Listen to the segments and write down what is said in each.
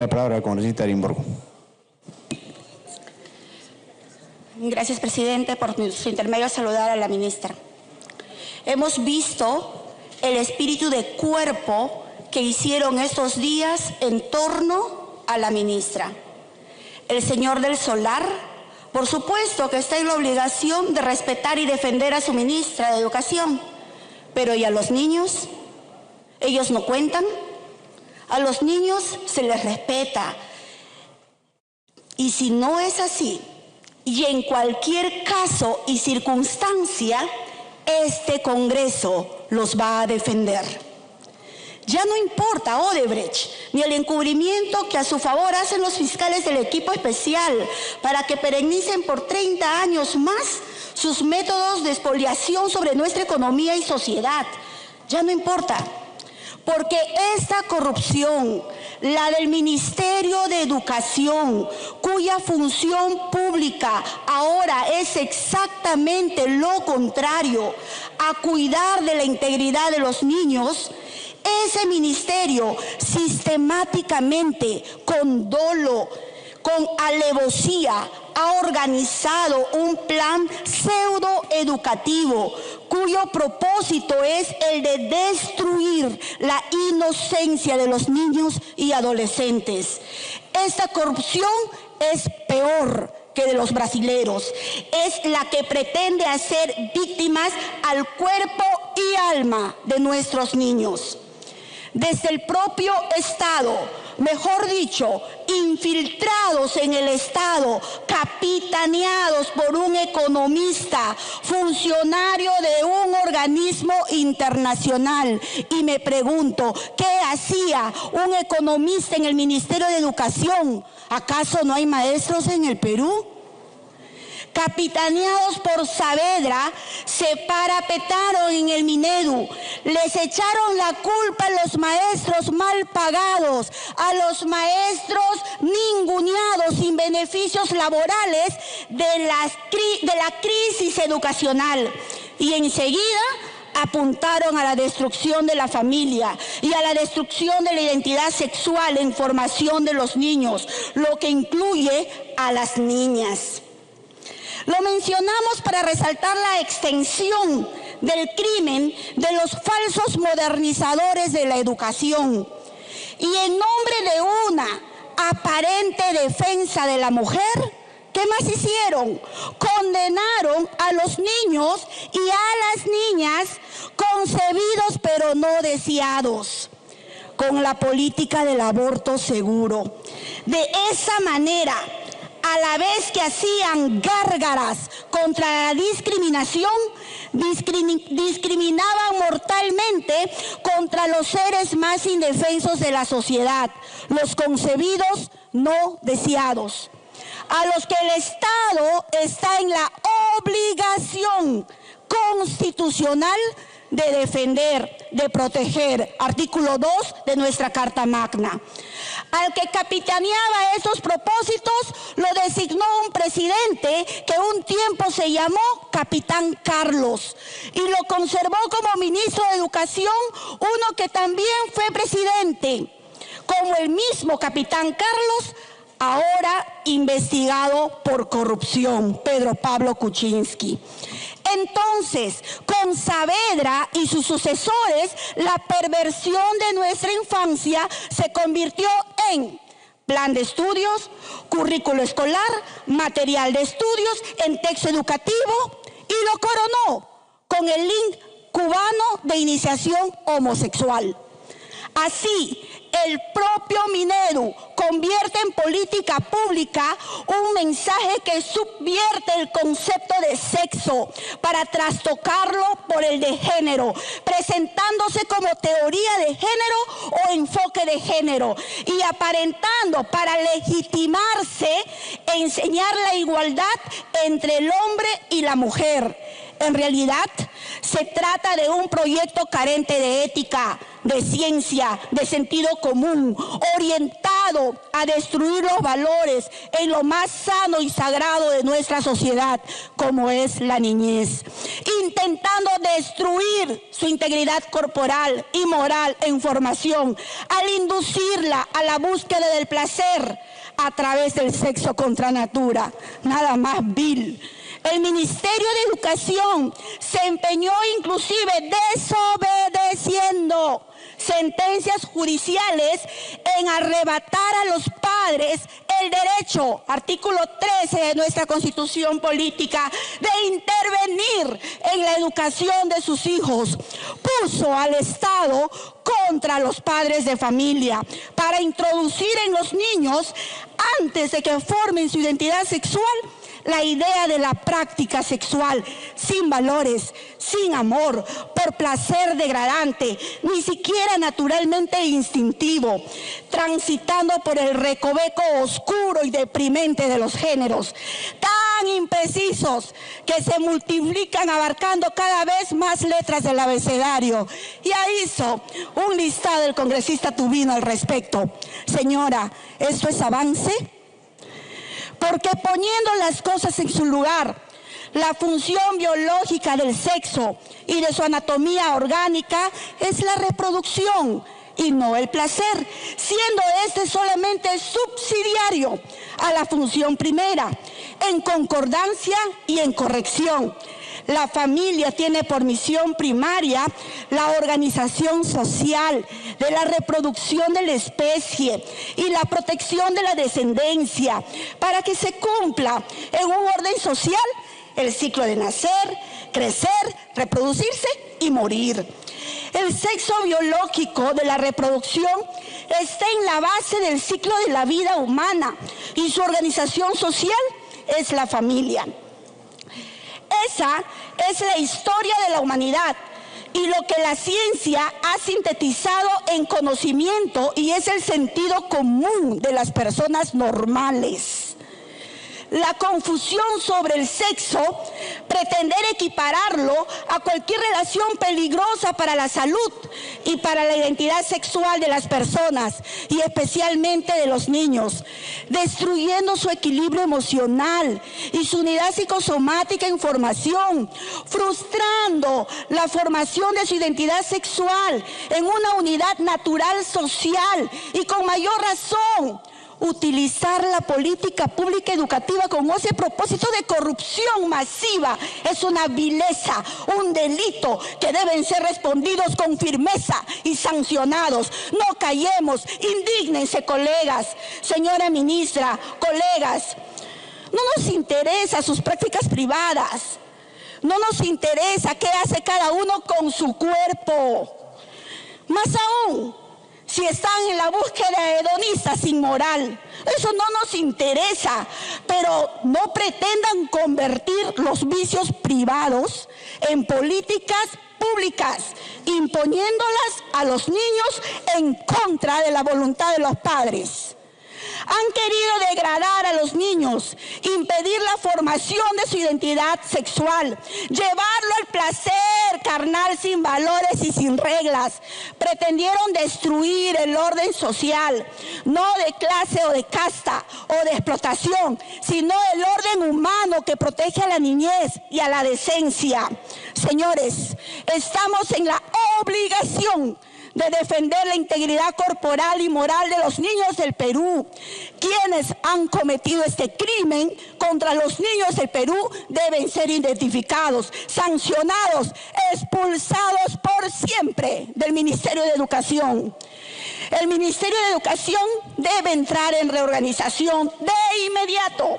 La palabra al congresista Arimborgo. Gracias, presidente. Por su intermedio, saludar a la ministra. Hemos visto el espíritu de cuerpo que hicieron estos días en torno a la ministra. El señor del solar, por supuesto que está en la obligación de respetar y defender a su ministra de Educación, pero ¿y a los niños? ¿Ellos no cuentan? A los niños se les respeta. Y si no es así, y en cualquier caso y circunstancia, este Congreso los va a defender. Ya no importa Odebrecht ni el encubrimiento que a su favor hacen los fiscales del equipo especial para que perennicen por 30 años más sus métodos de expoliación sobre nuestra economía y sociedad. Ya no importa. Porque esta corrupción, la del Ministerio de Educación, cuya función pública ahora es exactamente lo contrario, a cuidar de la integridad de los niños, ese ministerio sistemáticamente, con dolo, con alevosía, ha organizado un plan pseudoeducativo cuyo propósito es el de destruir la inocencia de los niños y adolescentes. Esta corrupción es peor que de los brasileros, es la que pretende hacer víctimas al cuerpo y alma de nuestros niños. Desde el propio Estado, mejor dicho, infiltrados en el Estado, capitaneados por un economista, funcionario de un organismo internacional. Y me pregunto, ¿qué hacía un economista en el Ministerio de Educación? ¿Acaso no hay maestros en el Perú? Capitaneados por Saavedra, se parapetaron en el Minedu, les echaron la culpa a los maestros mal pagados, a los maestros ninguneados sin beneficios laborales de la crisis educacional. Y enseguida apuntaron a la destrucción de la familia y a la destrucción de la identidad sexual en formación de los niños, lo que incluye a las niñas. Lo mencionamos para resaltar la extensión del crimen de los falsos modernizadores de la educación. Y en nombre de una aparente defensa de la mujer, ¿qué más hicieron? Condenaron a los niños y a las niñas concebidos pero no deseados, con la política del aborto seguro. De esa manera, a la vez que hacían gárgaras contra la discriminación, discriminaban mortalmente contra los seres más indefensos de la sociedad, los concebidos no deseados, a los que el Estado está en la obligación constitucional de defender, de proteger, artículo 2 de nuestra Carta Magna. Al que capitaneaba esos propósitos lo designó un presidente que un tiempo se llamó Capitán Carlos y lo conservó como ministro de Educación, uno que también fue presidente, como el mismo Capitán Carlos, ahora investigado por corrupción, Pedro Pablo Kuczynski. Entonces, con Saavedra y sus sucesores, la perversión de nuestra infancia se convirtió en plan de estudios, currículo escolar, material de estudios, en texto educativo, y lo coronó con el link cubano de iniciación homosexual. Así, el propio Minedu convierte en política pública un mensaje que subvierte el concepto de sexo para trastocarlo por el de género, presentándose como teoría de género o enfoque de género y aparentando para legitimarse enseñar la igualdad entre el hombre y la mujer. En realidad, se trata de un proyecto carente de ética, de ciencia, de sentido común, orientado llevado a destruir los valores en lo más sano y sagrado de nuestra sociedad, como es la niñez, intentando destruir su integridad corporal y moral en formación, al inducirla a la búsqueda del placer a través del sexo contra natura. Nada más vil. El Ministerio de Educación se empeñó inclusive desobedeciendo sentencias judiciales en arrebatar a los padres el derecho, artículo 13 de nuestra Constitución Política, de intervenir en la educación de sus hijos. Puso al Estado contra los padres de familia para introducir en los niños, antes de que formen su identidad sexual, la idea de la práctica sexual sin valores, sin amor, por placer degradante, ni siquiera naturalmente instintivo, transitando por el recoveco oscuro y deprimente de los géneros, tan imprecisos que se multiplican abarcando cada vez más letras del abecedario. Ya hizo un listado el congresista Tubino al respecto. Señora, ¿esto es avance? Porque poniendo las cosas en su lugar, la función biológica del sexo y de su anatomía orgánica es la reproducción y no el placer, siendo este solamente subsidiario a la función primera, en concordancia y en corrección. La familia tiene por misión primaria la organización social, de la reproducción de la especie y la protección de la descendencia, para que se cumpla en un orden social el ciclo de nacer, crecer, reproducirse y morir. El sexo biológico de la reproducción está en la base del ciclo de la vida humana y su organización social es la familia. Esa es la historia de la humanidad y lo que la ciencia ha sintetizado en conocimiento, y es el sentido común de las personas normales. La confusión sobre el sexo, pretender equipararlo a cualquier relación peligrosa para la salud y para la identidad sexual de las personas, y especialmente de los niños, destruyendo su equilibrio emocional y su unidad psicosomática en formación, frustrando la formación de su identidad sexual en una unidad natural social, y con mayor razón utilizar la política pública educativa con ese propósito de corrupción masiva es una vileza, un delito que deben ser respondidos con firmeza y sancionados. No callemos, indígnense, colegas. Señora ministra, colegas, no nos interesa sus prácticas privadas, no nos interesa qué hace cada uno con su cuerpo. Más aún, si están en la búsqueda hedonista sin moral, eso no nos interesa, pero no pretendan convertir los vicios privados en políticas públicas, imponiéndolas a los niños en contra de la voluntad de los padres. Han querido degradar a los niños, impedir la formación de su identidad sexual, llevarlo al placer carnal sin valores y sin reglas. Pretendieron destruir el orden social, no de clase o de casta o de explotación, sino el orden humano que protege a la niñez y a la decencia. Señores, estamos en la obligación de defender la integridad corporal y moral de los niños del Perú. Quienes han cometido este crimen contra los niños del Perú deben ser identificados, sancionados, expulsados por siempre del Ministerio de Educación. El Ministerio de Educación debe entrar en reorganización de inmediato,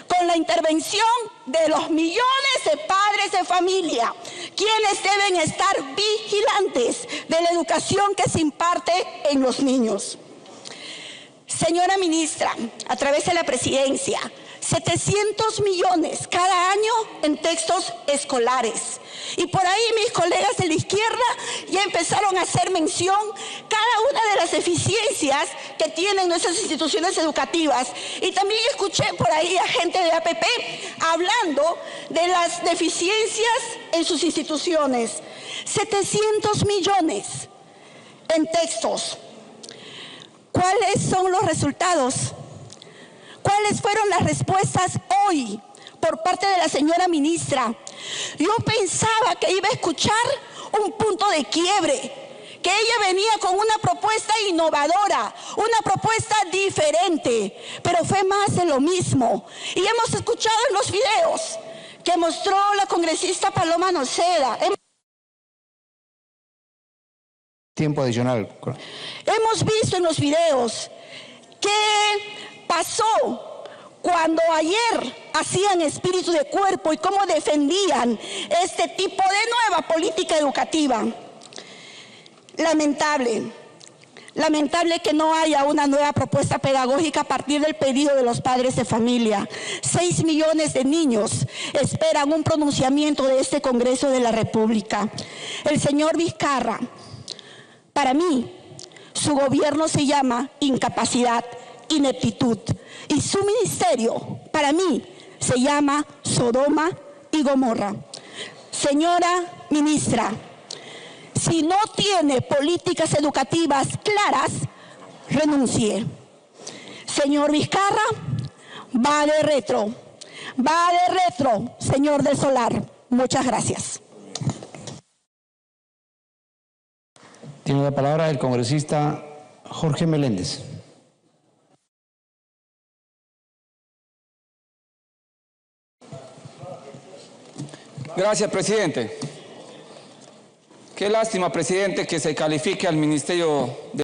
con la intervención de los millones de padres de familia, quienes deben estar vigilantes de la educación que se imparte en los niños. Señora ministra, a través de la presidencia, 700 millones cada año en textos escolares. Y por ahí mis colegas de la izquierda ya empezaron a hacer mención cada una de las deficiencias que tienen nuestras instituciones educativas. Y también escuché por ahí a gente de APP hablando de las deficiencias en sus instituciones. 700 millones en textos. ¿Cuáles son los resultados? ¿Cuáles fueron las respuestas hoy por parte de la señora ministra? Yo pensaba que iba a escuchar un punto de quiebre, que ella venía con una propuesta innovadora, una propuesta diferente, pero fue más de lo mismo. Y hemos escuchado en los videos que mostró la congresista Paloma Noceda. Tiempo adicional. Hemos visto en los videos qué pasó cuando ayer hacían espíritu de cuerpo y cómo defendían este tipo de nueva política educativa. Lamentable que no haya una nueva propuesta pedagógica a partir del pedido de los padres de familia. 6 millones de niños esperan un pronunciamiento de este Congreso de la República. El señor Vizcarra, para mí, su gobierno se llama incapacidad, ineptitud. Y su ministerio, para mí, se llama Sodoma y Gomorra. Señora ministra, si no tiene políticas educativas claras, renuncie. Señor Vizcarra, va de retro, señor del Solar. Muchas gracias. Tiene la palabra el congresista Jorge Meléndez. Gracias, presidente. Qué lástima, presidente, que se califique al Ministerio de